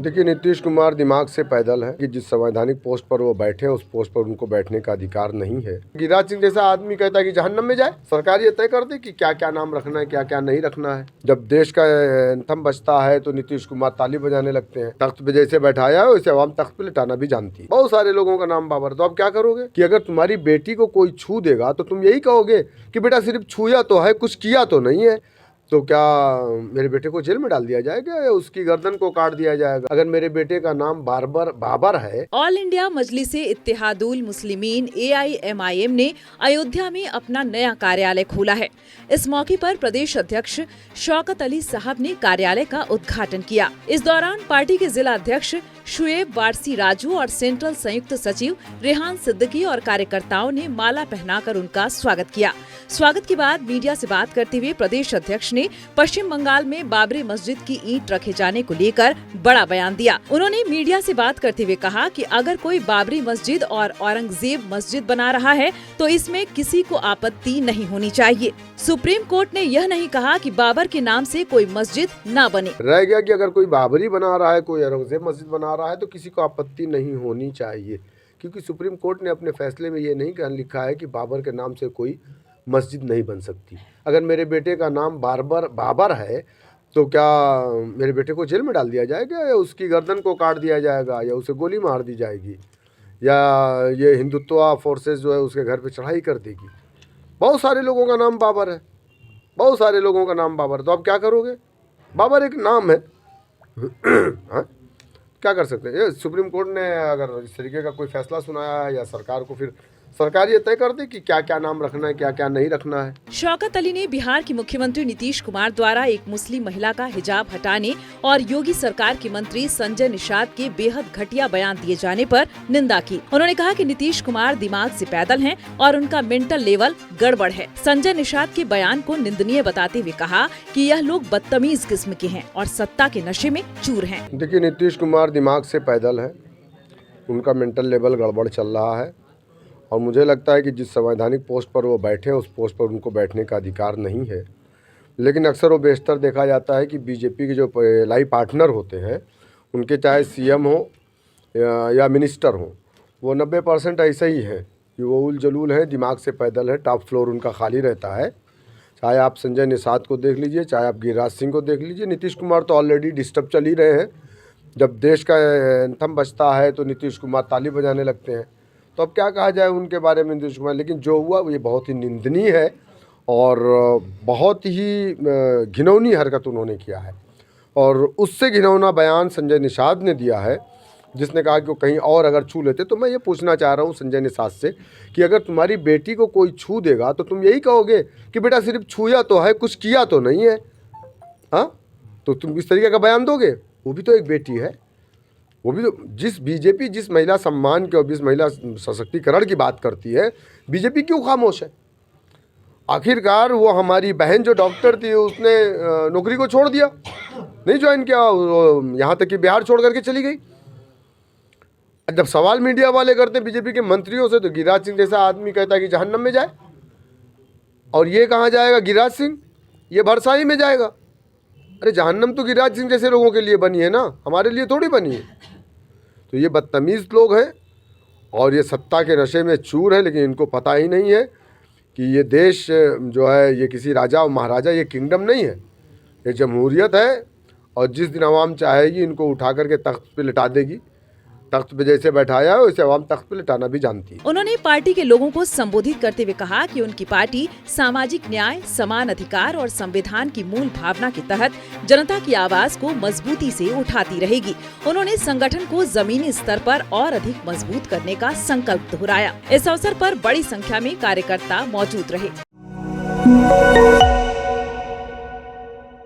देखिए, नीतीश कुमार दिमाग से पैदल है कि जिस संवैधानिक पोस्ट पर वो बैठे हैं उस पोस्ट पर उनको बैठने का अधिकार नहीं है। गिरिराज सिंह जैसा आदमी कहता है कि जहन्नम में जाए। सरकार ये तय कर दे कि क्या क्या नाम रखना है, क्या क्या नहीं रखना है। जब देश का एंथम बजता है तो नीतीश कुमार ताली बजाने लगते हैं। तख्त पे जैसे बैठाया है वैसे आवाम तख्त पे लिटाना भी जानती है। बहुत सारे लोगों का नाम बाबर। तो अब क्या करोगे कि अगर तुम्हारी बेटी को कोई छू देगा तो तुम यही कहोगे कि बेटा सिर्फ छुआ तो है, कुछ किया तो नहीं है। तो क्या मेरे बेटे को जेल में डाल दिया जाएगा या उसकी गर्दन को काट दिया जाएगा अगर मेरे बेटे का नाम बाबर है। All India Majlise Ittehadul Muslimeen AIMIM ने अयोध्या में अपना नया कार्यालय खोला है। इस मौके पर प्रदेश अध्यक्ष शौकत अली साहब ने कार्यालय का उद्घाटन किया। इस दौरान पार्टी के जिला अध्यक्ष शुएब वारसी राजू और सेंट्रल संयुक्त सचिव रेहान सिद्दीकी और कार्यकर्ताओं ने माला पहनाकर उनका स्वागत किया। स्वागत के बाद मीडिया से बात करते हुए प्रदेश अध्यक्ष ने पश्चिम बंगाल में बाबरी मस्जिद की ईंट रखे जाने को लेकर बड़ा बयान दिया। उन्होंने मीडिया से बात करते हुए कहा कि अगर कोई बाबरी मस्जिद और औरंगजेब मस्जिद बना रहा है तो इसमें किसी को आपत्ति नहीं होनी चाहिए। सुप्रीम कोर्ट ने यह नहीं कहा कि बाबर के नाम से कोई मस्जिद न बने। रह गया कि अगर कोई बाबरी बना रहा है, कोई औरंगजेब मस्जिद बना रहा है तो किसी को आपत्ति नहीं होनी चाहिए, क्योंकि सुप्रीम कोर्ट ने अपने फैसले में ये नहीं लिखा है कि बाबर के नाम से कोई मस्जिद नहीं बन सकती। अगर मेरे बेटे का नाम बाबर है तो क्या मेरे बेटे को जेल में डाल दिया जाएगा या उसकी गर्दन को काट दिया जाएगा या उसे गोली मार दी जाएगी या ये हिंदुत्व फोर्सेस जो है उसके घर पे चढ़ाई कर देगी। बहुत सारे लोगों का नाम बाबर है, बहुत सारे लोगों का नाम बाबर। तो अब क्या करोगे? बाबर एक नाम है। हाँ, क्या कर सकते हैं? ये सुप्रीम कोर्ट ने अगर इस तरीके का कोई फैसला सुनाया है या सरकार को फिर सरकार ये तय कर दे कि क्या क्या नाम रखना है, क्या क्या नहीं रखना है। शौकत अली ने बिहार के मुख्यमंत्री नीतीश कुमार द्वारा एक मुस्लिम महिला का हिजाब हटाने और योगी सरकार के मंत्री संजय निषाद के बेहद घटिया बयान दिए जाने पर निंदा की। उन्होंने कहा कि नीतीश कुमार दिमाग से पैदल हैं और उनका मेंटल लेवल गड़बड़ है। संजय निषाद के बयान को निंदनीय बताते हुए कहा कि यह लोग बदतमीज किस्म के हैं और सत्ता के नशे में चूर हैं। देखिए, नीतीश कुमार दिमाग से पैदल है, उनका मेंटल लेवल गड़बड़ चल रहा है और मुझे लगता है कि जिस संवैधानिक पोस्ट पर वो बैठे हैं उस पोस्ट पर उनको बैठने का अधिकार नहीं है। लेकिन अक्सर वो बेशतर देखा जाता है कि बीजेपी के जो लाई पार्टनर होते हैं उनके चाहे CM हो या मिनिस्टर हो, वो 90% ऐसे ही हैं कि वो उल जलूल हैं, दिमाग से पैदल है, टॉप फ्लोर उनका खाली रहता है। चाहे आप संजय निषाद को देख लीजिए, चाहे आप गिरिराज सिंह को देख लीजिए। नीतीश कुमार तो ऑलरेडी डिस्टर्ब चल ही रहे हैं। जब देश का एंथम बजता है तो नीतीश कुमार ताली बजाने लगते हैं। तो अब क्या कहा जाए उनके बारे में नीतीश कुमार। लेकिन जो हुआ ये बहुत ही निंदनीय है और बहुत ही घिनौनी हरकत उन्होंने किया है। और उससे घिनौना बयान संजय निषाद ने दिया है, जिसने कहा कि वो कहीं और अगर छू लेते। तो मैं ये पूछना चाह रहा हूँ संजय निषाद से कि अगर तुम्हारी बेटी को कोई छू देगा तो तुम यही कहोगे कि बेटा सिर्फ छुआ तो है, कुछ किया तो नहीं है। हाँ, तो तुम इस तरीके का बयान दोगे? वो भी तो एक बेटी है, वो भी तो बीजेपी जिस महिला सम्मान की और जिस महिला सशक्तिकरण की बात करती है, बीजेपी क्यों खामोश है? आखिरकार वो हमारी बहन जो डॉक्टर थी उसने नौकरी को छोड़ दिया, नहीं ज्वाइन किया, यहाँ तक कि बिहार छोड़ करके चली गई। जब सवाल मीडिया वाले करते बीजेपी के मंत्रियों से तो गिरिराज सिंह जैसा आदमी कहता है कि जहन्नम में जाए। और ये कहाँ जाएगा गिरिराज सिंह? ये भरसाई में जाएगा। अरे जहन्नम तो गिरिराज सिंह जैसे लोगों के लिए बनी है ना, हमारे लिए थोड़ी बनी है। तो ये बदतमीज़ लोग हैं और ये सत्ता के नशे में चूर है, लेकिन इनको पता ही नहीं है कि ये देश जो है ये किसी राजा और महाराजा, ये किंगडम नहीं है, ये जमहूरियत है। और जिस दिन आवाम चाहेगी इनको उठा करके तख्त पे लिटा देगी। तख्त पे जैसे बैठाया है वैसे आवाम तख्त पे लिटाना भी जानती है। उन्होंने पार्टी के लोगों को संबोधित करते हुए कहा कि उनकी पार्टी सामाजिक न्याय, समान अधिकार और संविधान की मूल भावना के तहत जनता की आवाज को मजबूती से उठाती रहेगी। उन्होंने संगठन को जमीनी स्तर पर और अधिक मजबूत करने का संकल्प दोहराया। इस अवसर पर बड़ी संख्या में कार्यकर्ता मौजूद रहे।